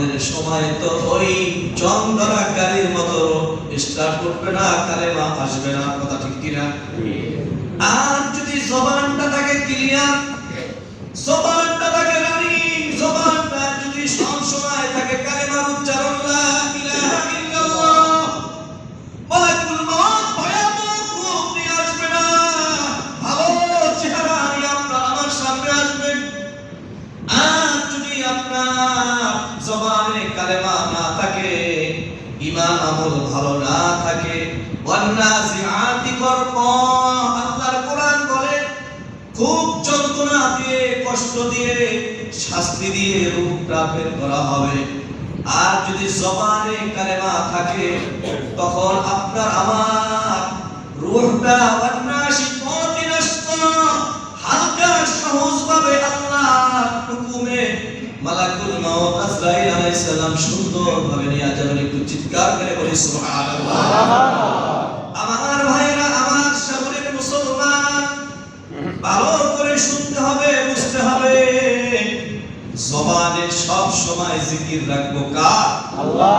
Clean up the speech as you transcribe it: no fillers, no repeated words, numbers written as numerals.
মরণের সময় তো ওই চন্দ্রা গাড়ির মতো স্টার্ট করবে না, কালেমা আসবে না। কথা ঠিক কিনা? আর যদি জবানটা থাকে ক্লিয়ার, জবানটা থাকে রানিং, জবানটা যদি সব সময় থাকে কালেমার উচ্চারণ লা ইলাহা ইল্লাল্লাহ, মালাকুল মউত ভয়াবহ রূপ নিয়ে আসবে না, ভালো চেহারা নিয়ে আপনার আমার সামনে আসবেন। আর যদি আপনার জবানে কালেমা না থাকে, ঈমান আমল ভালো না থাকে, ওয়ান্নাসিআতি গরকা, আল্লাহর কোরআন বলে খুব যন্ত্রণা দিয়ে, কষ্ট দিয়ে, শাস্তি দিয়ে রূহটা বের করা হবে। আর যদি জবানে কালেমা থাকে, তখন আপনার আমার রূহটা ওয়ান্নাসিআতি নাশতা, হালকা সহজভাবে আল্লাহর হুকুমে মালাকুল মউত আজরাইল আলাইহিস সালাম সুন্দরভাবে নিয়ে যাবেন। একটু চিৎকার করে বলি সুবহানাল্লাহ। আমার ভাইরা, আমার সামনের মুসলমান, ভালো করে শুনতে হবে, বুঝতে হবে। জবানে সব সময় জিকির রাখবো কার? আল্লাহ।